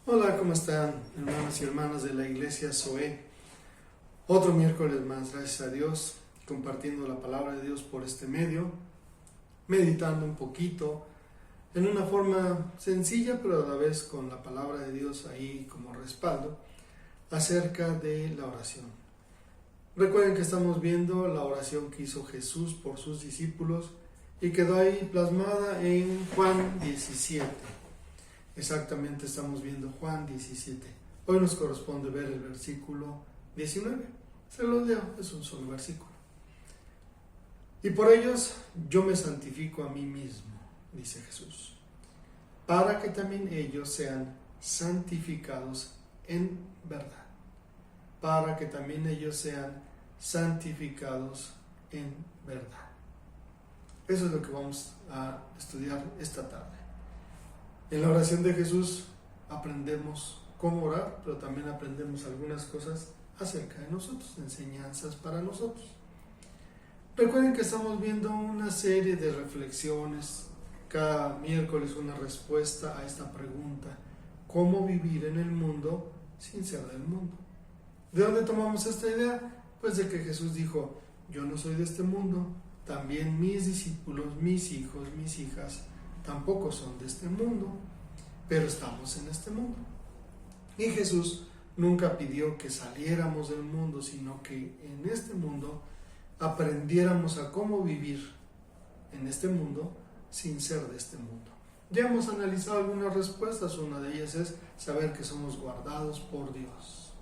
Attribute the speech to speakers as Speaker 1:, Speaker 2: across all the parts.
Speaker 1: Hola, ¿cómo están, hermanos y hermanas de la iglesia Zoe? Otro miércoles más, gracias a Dios, compartiendo la palabra de Dios por este medio, meditando un poquito, en una forma sencilla, pero a la vez con la palabra de Dios ahí como respaldo, acerca de la oración. Recuerden que estamos viendo la oración que hizo Jesús por sus discípulos y quedó ahí plasmada en Juan 17. Exactamente, estamos viendo Juan 17. Hoy nos corresponde ver el versículo 19. Se lo leo, es un solo versículo. Y por ellos yo me santifico a mí mismo, dice Jesús, para que también ellos sean santificados en verdad. Para que también ellos sean santificados en verdad. Eso es lo que vamos a estudiar esta tarde. En la oración de Jesús aprendemos cómo orar, pero también aprendemos algunas cosas acerca de nosotros, enseñanzas para nosotros. Recuerden que estamos viendo una serie de reflexiones, cada miércoles una respuesta a esta pregunta: ¿cómo vivir en el mundo sin ser del mundo? ¿De dónde tomamos esta idea? Pues de que Jesús dijo: yo no soy de este mundo, también mis discípulos, mis hijos, mis hijas tampoco son de este mundo, pero estamos en este mundo. Y Jesús nunca pidió que saliéramos del mundo, sino que en este mundo aprendiéramos a cómo vivir en este mundo sin ser de este mundo. Ya hemos analizado algunas respuestas, una de ellas es saber que somos guardados por Dios.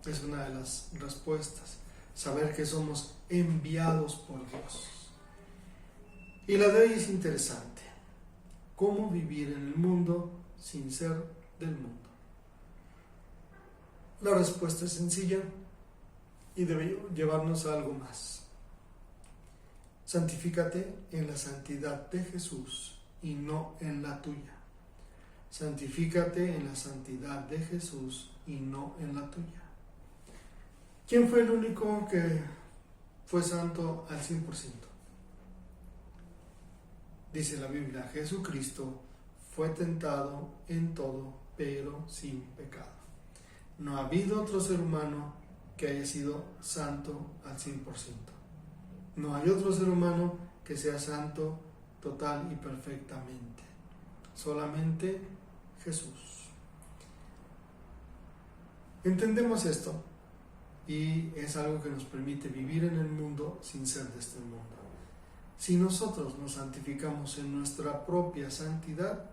Speaker 1: Es una de las respuestas, saber que somos enviados por Dios. Y la de hoy es interesante: ¿cómo vivir en el mundo sin ser del mundo? La respuesta es sencilla y debe llevarnos a algo más. Santifícate en la santidad de Jesús y no en la tuya. Santifícate en la santidad de Jesús y no en la tuya. ¿Quién fue el único que fue santo al 100%? Dice la Biblia: Jesucristo fue tentado en todo, pero sin pecado. No ha habido otro ser humano que haya sido santo al 100%. No hay otro ser humano que sea santo total y perfectamente. Solamente Jesús. Entendemos esto y es algo que nos permite vivir en el mundo sin ser de este mundo. Si nosotros nos santificamos en nuestra propia santidad,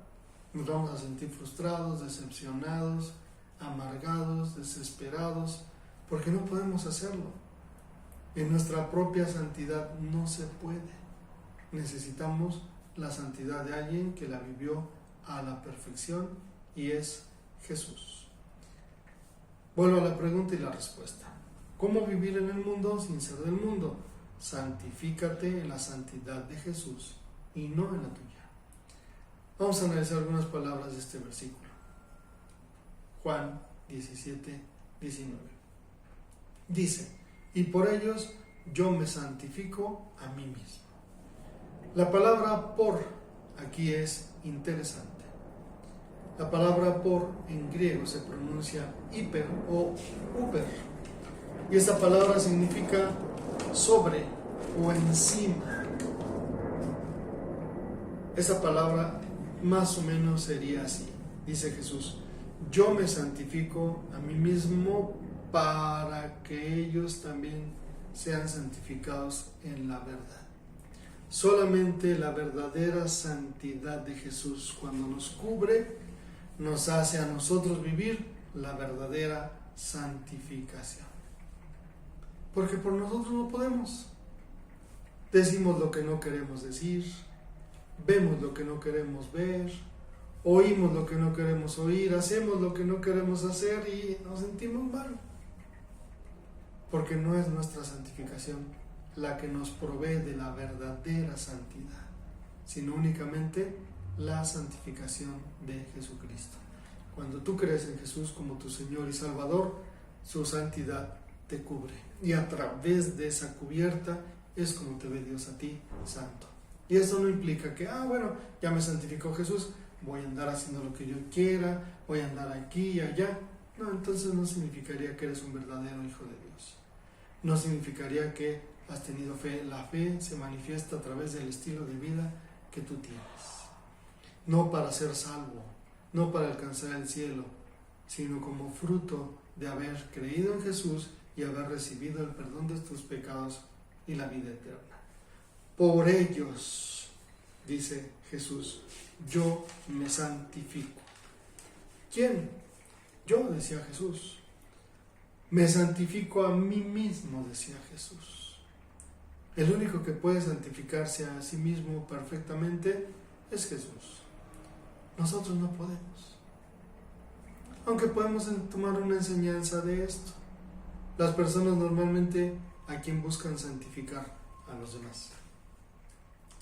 Speaker 1: nos vamos a sentir frustrados, decepcionados, amargados, desesperados, porque no podemos hacerlo. En nuestra propia santidad no se puede. Necesitamos la santidad de alguien que la vivió a la perfección, y es Jesús. Vuelvo a la pregunta y la respuesta: ¿cómo vivir en el mundo sin ser del mundo? Santifícate en la santidad de Jesús y no en la tuya. Vamos a analizar algunas palabras de este versículo. Juan 17, 19. Dice: y por ellos yo me santifico a mí mismo. La palabra por aquí es interesante. La palabra por en griego se pronuncia hiper o uper. Y esta palabra significa sobre o encima. Esa palabra más o menos sería así. Dice Jesús: yo me santifico a mí mismo para que ellos también sean santificados en la verdad. Solamente la verdadera santidad de Jesús, cuando nos cubre, nos hace a nosotros vivir la verdadera santificación. Porque por nosotros no podemos. Decimos lo que no queremos decir, vemos lo que no queremos ver, oímos lo que no queremos oír, hacemos lo que no queremos hacer y nos sentimos mal. Porque no es nuestra santificación la que nos provee de la verdadera santidad, sino únicamente la santificación de Jesucristo. Cuando tú crees en Jesús como tu Señor y Salvador, su santidad te cubre. Y a través de esa cubierta es como te ve Dios a ti, santo. Y eso no implica que, bueno, ya me santificó Jesús, voy a andar haciendo lo que yo quiera, voy a andar aquí y allá. No, entonces no significaría que eres un verdadero hijo de Dios. No significaría que has tenido fe. La fe se manifiesta a través del estilo de vida que tú tienes. No para ser salvo, no para alcanzar el cielo, sino como fruto de haber creído en Jesús y haber recibido el perdón de tus pecados y la vida eterna. Por ellos, dice Jesús, yo me santifico. ¿Quién? Yo, decía Jesús. Me santifico a mí mismo, decía Jesús. El único que puede santificarse a sí mismo perfectamente es Jesús. Nosotros no podemos. Aunque podemos tomar una enseñanza de esto. Las personas normalmente a quien buscan santificar a los demás.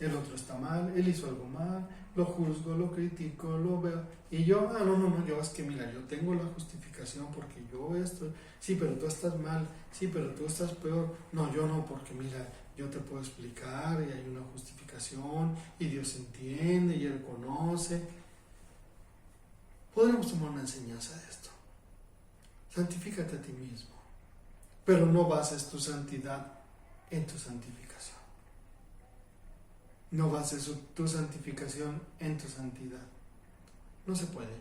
Speaker 1: El otro está mal, él hizo algo mal, lo juzgo, lo critico, lo veo. Y yo, no, yo es que mira, yo tengo la justificación porque yo esto, sí, pero tú estás mal, sí, pero tú estás peor. No, yo no, porque mira, yo te puedo explicar y hay una justificación y Dios entiende y Él conoce. Podemos tomar una enseñanza de esto. Santifícate a ti mismo, pero no bases tu santidad en tu santificación. No bases tu santificación en tu santidad. No se puede.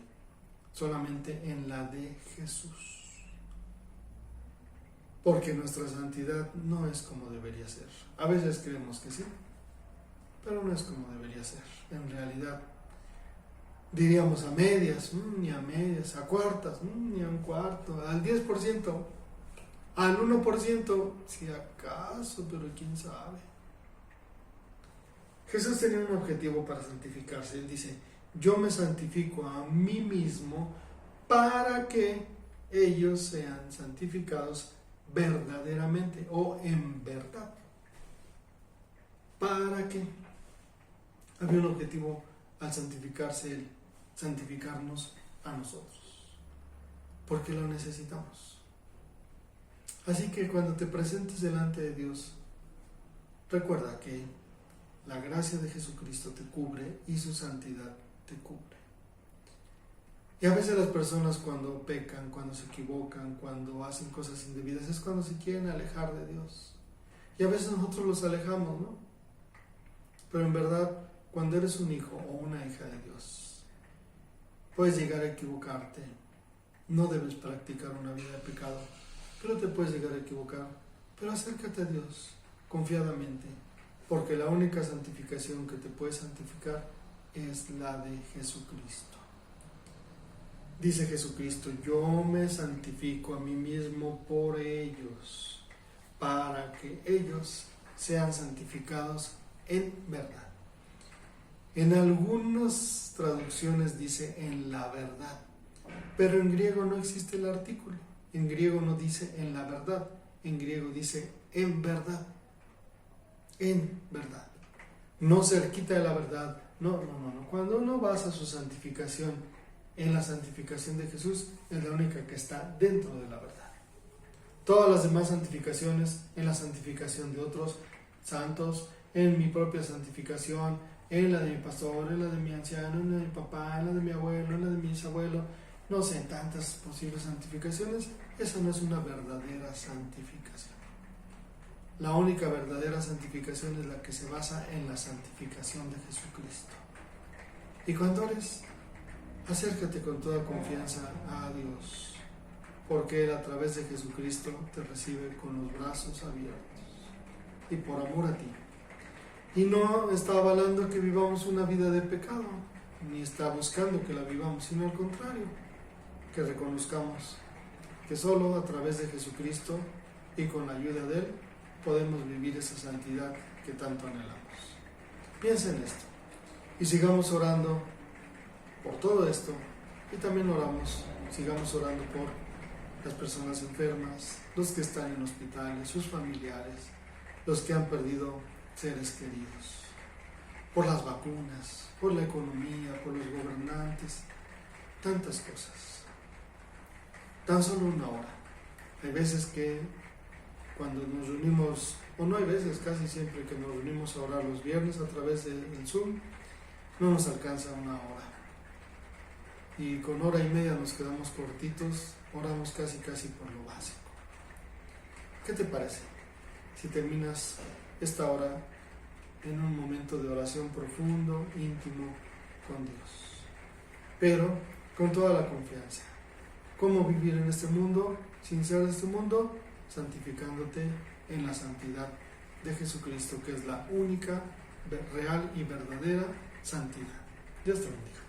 Speaker 1: Solamente en la de Jesús. Porque nuestra santidad no es como debería ser. A veces creemos que sí, pero no es como debería ser. En realidad, diríamos a medias, ni a medias, a cuartas, ni a un cuarto, al 10%, al 1%, si acaso, pero quién sabe. Jesús tenía un objetivo para santificarse. Él dice, yo me santifico a mí mismo para que ellos sean santificados verdaderamente o en verdad. ¿Para qué? Había un objetivo al santificarse Él, santificarnos a nosotros, porque lo necesitamos. Así que cuando te presentes delante de Dios, recuerda que la gracia de Jesucristo te cubre y su santidad te cubre. Y a veces las personas cuando pecan, cuando se equivocan, cuando hacen cosas indebidas, es cuando se quieren alejar de Dios. Y a veces nosotros los alejamos, ¿no? Pero en verdad, cuando eres un hijo o una hija de Dios, puedes llegar a equivocarte. No debes practicar una vida de pecado, pero te puedes llegar a equivocar. Pero acércate a Dios confiadamente. Porque la única santificación que te puede santificar es la de Jesucristo. Dice Jesucristo, yo me santifico a mí mismo por ellos, para que ellos sean santificados en verdad. En algunas traducciones dice en la verdad, pero en griego no existe el artículo. En griego no dice en la verdad, en griego dice en verdad. En verdad, no cerquita de la verdad, no. Cuando uno basa su santificación en la santificación de Jesús, es la única que está dentro de la verdad. Todas las demás santificaciones, en la santificación de otros santos, en mi propia santificación, en la de mi pastor, en la de mi anciano, en la de mi papá, en la de mi abuelo, en la de mi bisabuelo, no sé, tantas posibles santificaciones, esa no es una verdadera santificación. La única verdadera santificación es la que se basa en la santificación de Jesucristo. Y cuando ores, acércate con toda confianza a Dios, porque Él a través de Jesucristo te recibe con los brazos abiertos y por amor a ti. Y no está avalando que vivamos una vida de pecado, ni está buscando que la vivamos, sino al contrario, que reconozcamos que solo a través de Jesucristo y con la ayuda de Él podemos vivir esa santidad que tanto anhelamos. Piensa en esto y sigamos orando por todo esto, y también sigamos orando por las personas enfermas, los que están en hospitales, sus familiares, los que han perdido seres queridos, por las vacunas, por la economía, por los gobernantes, tantas cosas. Tan solo una hora. Hay veces que cuando nos reunimos, o no hay veces, casi siempre que nos reunimos a orar los viernes a través del Zoom, no nos alcanza una hora. y con hora y media nos quedamos cortitos, oramos casi por lo básico. ¿Qué te parece si terminas esta hora en un momento de oración profundo, íntimo con Dios? Pero con toda la confianza. ¿Cómo vivir en este mundo sin ser de este mundo? Santificándote en la santidad de Jesucristo, que es la única, real y verdadera santidad. Dios te bendiga.